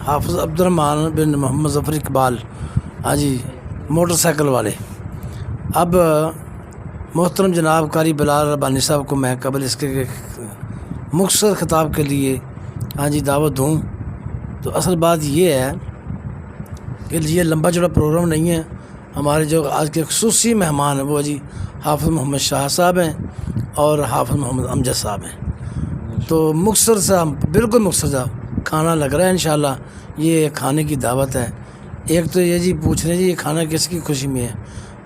حافظ عبد الرحمن بن محمد ظفر اقبال، ہاں جی موٹر سائیکل والے۔ اب محترم جناب قاری بلال ربانی صاحب کو میں قبل اس کے مختصر خطاب کے لیے ہاں جی دعوت دوں تو اصل بات یہ ہے کہ یہ لمبا چوڑا پروگرام نہیں ہے۔ ہمارے جو آج کے خصوصی مہمان ہیں وہ جی حافظ محمد شاہ صاحب ہیں اور حافظ محمد امجد صاحب ہیں۔ تو مختصر سا بالکل مختصر سا کھانا لگ رہا ہے انشاءاللہ، یہ کھانے کی دعوت ہے۔ ایک تو یہ جی پوچھ رہے جی یہ کھانا کس کی خوشی میں ہے،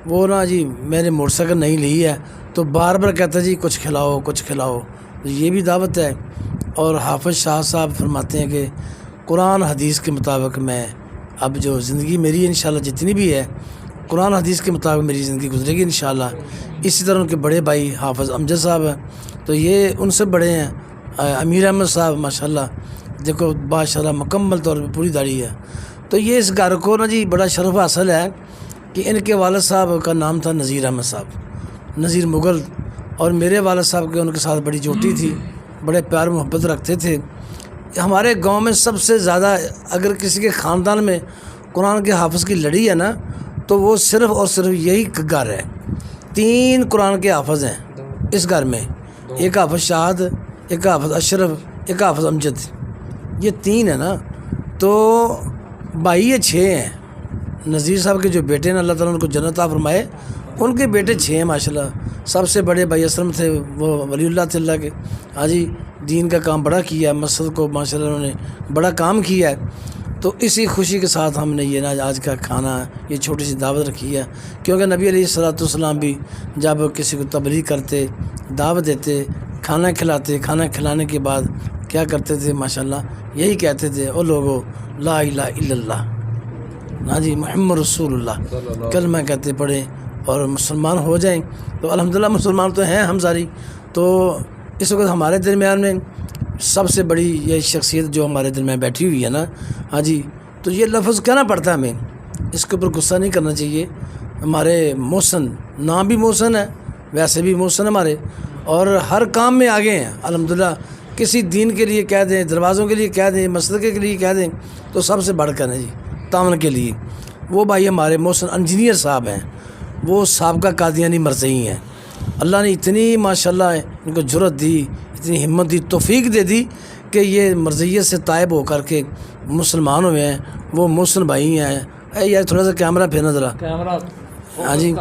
وہ نا جی میں نے موٹر سائیکل نہیں لی ہے تو بار بار کہتا ہے جی کچھ کھلاؤ کچھ کھلاؤ، تو یہ بھی دعوت ہے۔ اور حافظ شاہ صاحب فرماتے ہیں کہ قرآن حدیث کے مطابق میں اب جو زندگی میری انشاءاللہ جتنی بھی ہے قرآن حدیث کے مطابق میری زندگی گزرے گی انشاءاللہ۔ اسی طرح ان کے بڑے بھائی حافظ امجد صاحب ہیں، تو یہ ان سے بڑے ہیں امیر احمد صاحب ماشاءاللہ، دیکھو ماشاءاللہ مکمل طور پہ پوری داڑھی ہے۔ تو یہ اس گھر کو نا جی بڑا شرف حاصل ہے کہ ان کے والد صاحب کا نام تھا نذیر احمد صاحب، نذیر مغل، اور میرے والد صاحب کے ان کے ساتھ بڑی جوٹی تھی، بڑے پیار محبت رکھتے تھے۔ ہمارے گاؤں میں سب سے زیادہ اگر کسی کے خاندان میں قرآن کے حافظ کی لڑی ہے نا تو وہ صرف اور صرف یہی گھر ہے۔ 3 قرآن کے حافظ ہیں اس گھر میں، ایک حافظ شاہد، ایک حافظ اشرف، ایک حافظ امجد، یہ 3 ہیں نا۔ تو بھائی یہ 6 ہیں۔ نذیر صاحب کے جو بیٹے ہیں اللہ تعالیٰ ان کو جنت عطا فرمائے، ان کے بیٹے 6 ہیں ماشاءاللہ۔ سب سے بڑے بھائی اسلم تھے، وہ ولی اللہ تھے اللہ کے، ہاں جی دین کا کام بڑا کیا ہے، مسجد کو ماشاءاللہ انہوں نے بڑا کام کیا ہے۔ تو اسی خوشی کے ساتھ ہم نے یہ نا آج کا کھانا یہ چھوٹی سی دعوت رکھی ہے، کیونکہ نبی علیہ الصلوۃ والسلام بھی جب کسی کو تبلیغ کرتے، دعوت دیتے، کھانا کھلاتے، کھانا کھلانے کے بعد کیا کرتے تھے ماشاءاللہ، یہی کہتے تھے او لوگو لا الہ الا اللہ، ہاں جی محمد رسول اللہ کلمہ کہتے پڑھیں اور مسلمان ہو جائیں۔ تو الحمدللہ مسلمان تو ہیں ہم ساری۔ تو اس وقت ہمارے درمیان میں سب سے بڑی یہ شخصیت جو ہمارے دل میں بیٹھی ہوئی ہے نا، ہاں جی تو یہ لفظ کہنا پڑتا ہے ہمیں، اس کے اوپر غصہ نہیں کرنا چاہیے۔ ہمارے محسن نام بھی محسن ہے، ویسے بھی محسن ہمارے، اور ہر کام میں آگے ہیں الحمدللہ۔ کسی دین کے لیے کہہ دیں، دروازوں کے لیے کہہ دیں، مسجد کے لیے کہہ دیں تو سب سے بڑھ کر ہے جی تعاون کے لیے۔ وہ بھائی ہمارے محسن انجینئر صاحب ہیں، وہ سابقہ قادیانی مرزئی ہیں۔ اللہ نے اتنی ماشاءاللہ ان کو جرت دی، اتنی ہمت دی، توفیق دے دی کہ یہ مرزیت سے طائب ہو کر کے مسلمان ہوئے ہیں۔ وہ محسن بھائی ہیں۔ اے یار تھوڑا سا کیمرہ پھیرنا ذرا، ہاں جی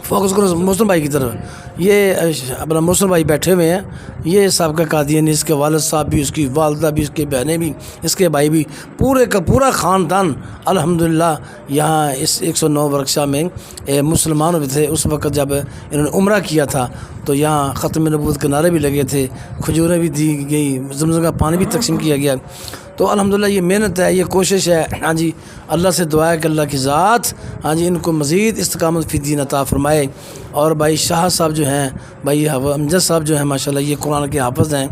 فوکس کرو محسن بھائی کی طرف۔ یہ اپنا محسن بھائی بیٹھے ہوئے ہیں، یہ سابقہ قادیانی، اس کے والد صاحب بھی، اس کی والدہ بھی، اس کے بہنیں بھی، اس کے بھائی بھی، پورے کا پورا خاندان الحمدللہ یہاں اس 109 ورکشاپ میں مسلمان ہوئے تھے۔ اس وقت جب انہوں نے عمرہ کیا تھا تو یہاں ختم نبوت کے نعرے بھی لگے تھے، کھجوریں بھی دی گئی، زمزم کا پانی بھی تقسیم کیا گیا۔ تو الحمدللہ یہ محنت ہے، یہ کوشش ہے، ہاں جی اللہ سے دعا ہے کہ اللہ کی ذات ہاں جی ان کو مزید استقامت فی دین عطا فرمائے۔ اور بھائی شاہ صاحب جو ہیں، بھائی امجد صاحب جو ہیں ماشاءاللہ یہ قرآن کے حافظ ہیں،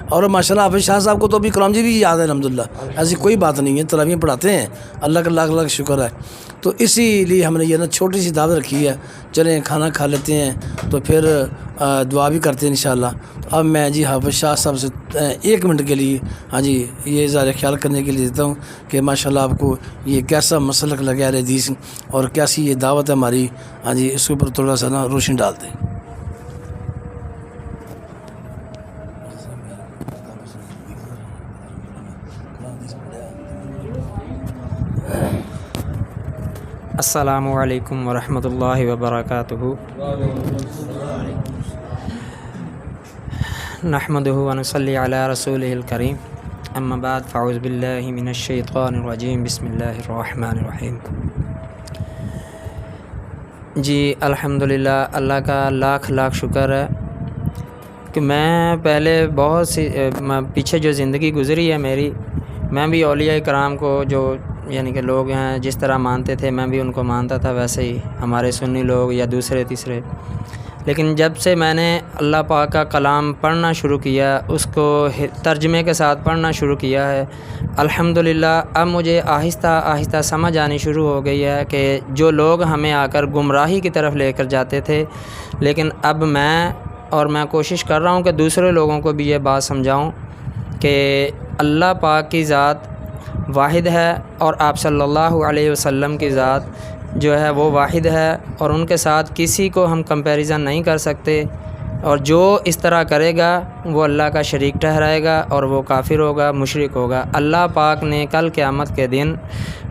اور ماشاءاللہ حافظ شاہ صاحب کو تو ابھی کلام جی بھی یاد ہے الحمدللہ، ایسی کوئی بات نہیں ہے، تراویح پڑھاتے ہیں، اللہ کا لاکھ لاکھ شکر ہے۔ تو اسی لیے ہم نے یہ نا چھوٹی سی دعوت رکھی ہے، چلیں کھانا کھا لیتے ہیں تو پھر دعا بھی کرتے ہیں انشاءاللہ۔ اب میں جی حافظ شاہ صاحب سے 1 منٹ کے لیے ہاں جی یہ اظہار خیال کرنے کے لیے دیتا ہوں کہ ماشاءاللہ آپ کو یہ کیسا مسلک لگا ہے حدیث اور کیسی یہ دعوت ہے ہماری، ہاں جی اس کے اوپر تھوڑا سا نا روشنی ڈال دیں۔ السلام علیکم ورحمۃ اللہ وبرکاتہ۔ نحمدہ ونصلی علی رسولہ الکریم، اما بعد فاعوذ باللہ من الشیطان الرجیم، بسم اللہ الرحمن الرحیم۔ جی الحمدللہ اللہ کا لاکھ لاکھ شکر ہے کہ میں پہلے بہت سی پیچھے جو زندگی گزری ہے میری، میں بھی اولیاء کرام کو جو یعنی کہ لوگ ہیں جس طرح مانتے تھے میں بھی ان کو مانتا تھا، ویسے ہی ہمارے سنی لوگ یا دوسرے تیسرے۔ لیکن جب سے میں نے اللہ پاک کا کلام پڑھنا شروع کیا، اس کو ترجمے کے ساتھ پڑھنا شروع کیا ہے، الحمدللہ اب مجھے آہستہ آہستہ سمجھ آنی شروع ہو گئی ہے کہ جو لوگ ہمیں آ کر گمراہی کی طرف لے کر جاتے تھے، لیکن اب میں کوشش کر رہا ہوں کہ دوسرے لوگوں کو بھی یہ بات سمجھاؤں کہ اللہ پاک کی ذات واحد ہے، اور آپ صلی اللہ علیہ وسلم کی ذات جو ہے وہ واحد ہے، اور ان کے ساتھ کسی کو ہم کمپیریزن نہیں کر سکتے، اور جو اس طرح کرے گا وہ اللہ کا شریک ٹھہرائے گا اور وہ کافر ہوگا، مشرک ہوگا۔ اللہ پاک نے کل قیامت کے دن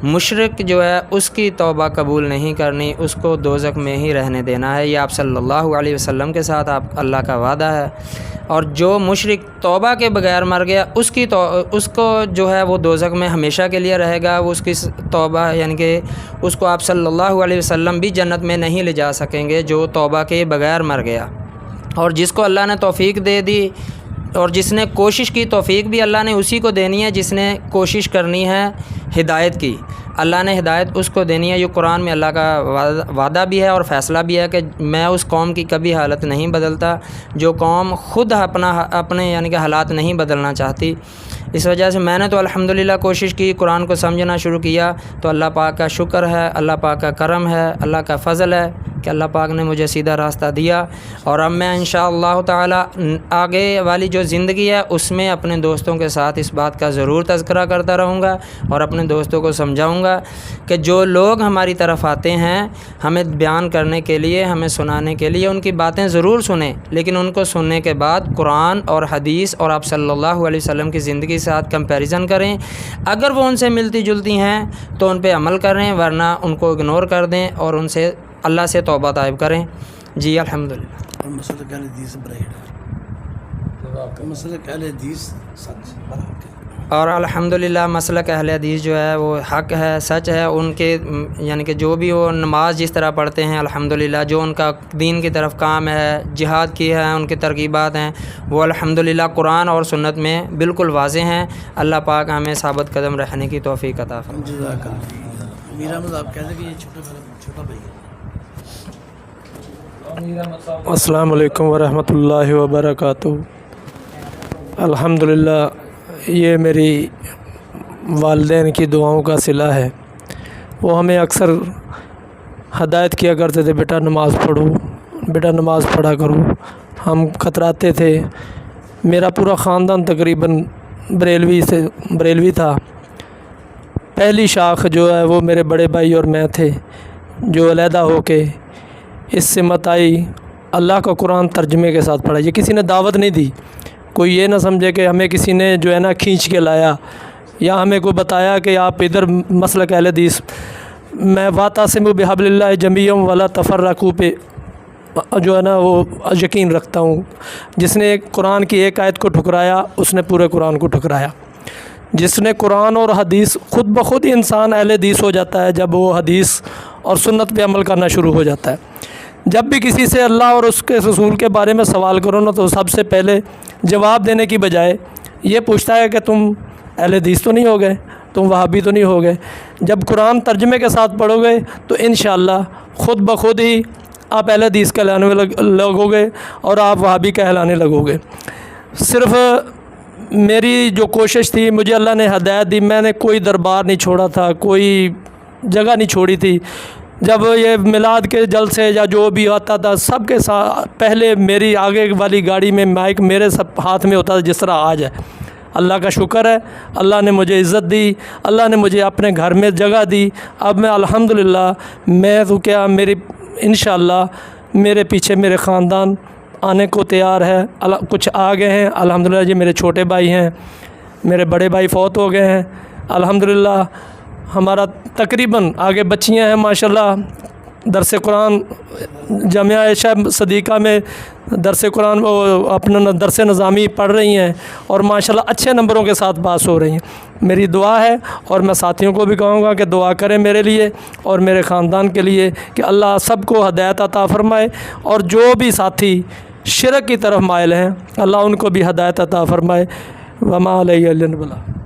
مشرک جو ہے اس کی توبہ قبول نہیں کرنی، اس کو دوزخ میں ہی رہنے دینا ہے۔ یہ آپ صلی اللہ علیہ وسلم کے ساتھ آپ اللہ کا وعدہ ہے، اور جو مشرک توبہ کے بغیر مر گیا اس کو جو ہے وہ دوزخ میں ہمیشہ کے لیے رہے گا۔ وہ اس کی توبہ یعنی کہ اس کو آپ صلی اللہ علیہ وسلم بھی جنت میں نہیں لے جا سکیں گے جو توبہ کے بغیر مر گیا۔ اور جس کو اللہ نے توفیق دے دی اور جس نے کوشش کی، توفیق بھی اللہ نے اسی کو دینی ہے جس نے کوشش کرنی ہے ہدایت کی۔ اللہ نے ہدایت اس کو دینی ہے۔ یہ قرآن میں اللہ کا وعدہ بھی ہے اور فیصلہ بھی ہے کہ میں اس قوم کی کبھی حالت نہیں بدلتا جو قوم خود اپنے یعنی کہ حالات نہیں بدلنا چاہتی۔ اس وجہ سے میں نے تو الحمدللہ کوشش کی، قرآن کو سمجھنا شروع کیا، تو اللہ پاک کا شکر ہے، اللہ پاک کا کرم ہے، اللہ کا فضل ہے کہ اللہ پاک نے مجھے سیدھا راستہ دیا۔ اور اب میں انشاءاللہ تعالی آگے والی جو زندگی ہے اس میں اپنے دوستوں کے ساتھ اس بات کا ضرور تذکرہ کرتا رہوں گا اور اپنے دوستوں کو سمجھاؤں گا کہ جو لوگ ہماری طرف آتے ہیں ہمیں بیان کرنے کے لیے، ہمیں سنانے کے لیے، ان کی باتیں ضرور سنیں، لیکن ان کو سننے کے بعد قرآن اور حدیث اور آپ صلی اللہ علیہ وسلم کی زندگی کے ساتھ کمپیریزن کریں۔ اگر وہ ان سے ملتی جلتی ہیں تو ان پہ عمل کریں، ورنہ ان کو اگنور کر دیں اور ان سے اللہ سے توبہ طائب کریں۔ جی الحمدللہ۔ مسلک اہل حدیث مسلک اہل حدیث سچ اور الحمدللہ مسلک اہل حدیث جو ہے وہ حق ہے، سچ ہے۔ ان کے یعنی کہ جو بھی وہ نماز جس طرح پڑھتے ہیں الحمدللہ، جو ان کا دین کی طرف کام ہے، جہاد کی ہے، ان کی ترغیبات ہیں، وہ الحمدللہ قرآن اور سنت میں بالکل واضح ہیں۔ اللہ پاک ہمیں ثابت قدم رہنے کی توفیق عطا فرمائے۔ جزاک اللہ۔ امیر احمد آپ کہہ رہے کہ یہ چھوٹا بھائی ہے۔ السلام علیکم ورحمۃ اللہ وبرکاتہ۔ الحمدللہ یہ میری والدین کی دعاؤں کا صلہ ہے۔ وہ ہمیں اکثر ہدایت کیا کرتے تھے، بیٹا نماز پڑھو، بیٹا نماز پڑھا کرو۔ ہم کتراتے تھے۔ میرا پورا خاندان تقریباً بریلوی تھا۔ پہلی شاخ جو ہے وہ میرے بڑے بھائی اور میں تھے جو علیحدہ ہو کے اس سمت آئی۔ اللہ کا قرآن ترجمے کے ساتھ پڑھا۔ یہ کسی نے دعوت نہیں دی، کوئی یہ نہ سمجھے کہ ہمیں کسی نے جو ہے نا کھینچ کے لایا یا ہمیں کوئی بتایا کہ آپ ادھر مسلک اہل حدیث۔ میں واعتصموا بحبل اللہ جميعا ولا تفرقوا پہ جو ہے نا وہ یقین رکھتا ہوں۔ جس نے قرآن کی ایک آیت کو ٹھکرایا اس نے پورے قرآن کو ٹھکرایا۔ جس نے قرآن اور حدیث، خود بخود ہی انسان اہل حدیث ہو جاتا ہے جب وہ حدیث اور سنت پہ عمل کرنا شروع ہو جاتا ہے۔ جب بھی کسی سے اللہ اور اس کے رسول کے بارے میں سوال کرو نا تو سب سے پہلے جواب دینے کی بجائے یہ پوچھتا ہے کہ تم اہل حدیث تو نہیں ہو گئے، تم وہابی تو نہیں ہو گئے۔ جب قرآن ترجمے کے ساتھ پڑھو گے تو انشاءاللہ خود بخود ہی آپ اہل حدیث کہلانے لگو گے اور آپ وہابی کہلانے لگو گے۔ صرف میری جو کوشش تھی، مجھے اللہ نے ہدایت دی، میں نے کوئی دربار نہیں چھوڑا تھا، کوئی جگہ نہیں چھوڑی تھی۔ جب یہ میلاد کے جلسے یا جو بھی آتا تھا سب کے ساتھ پہلے میری آگے والی گاڑی میں مائک میرے سب ہاتھ میں ہوتا تھا، جس طرح آج ہے۔ اللہ کا شکر ہے، اللہ نے مجھے عزت دی، اللہ نے مجھے اپنے گھر میں جگہ دی۔ اب میں الحمدللہ میں تو کیا میری انشاءاللہ میرے پیچھے میرے خاندان آنے کو تیار ہے۔ کچھ آ گئے ہیں الحمدللہ، یہ میرے چھوٹے بھائی ہیں، میرے بڑے بھائی فوت ہو گئے ہیں الحمدللہ۔ ہمارا تقریباً آگے بچیاں ہیں ماشاءاللہ، درس قرآن جامعہ عائشہ صدیقہ میں درس قرآن اپنا درس نظامی پڑھ رہی ہیں اور ماشاءاللہ اچھے نمبروں کے ساتھ پاس ہو رہی ہیں۔ میری دعا ہے اور میں ساتھیوں کو بھی کہوں گا کہ دعا کریں میرے لیے اور میرے خاندان کے لیے کہ اللہ سب کو ہدایت عطا فرمائے، اور جو بھی ساتھی شرک کی طرف مائل ہیں اللہ ان کو بھی ہدایت عطا فرمائے۔ وما علیہ الا البلاغ۔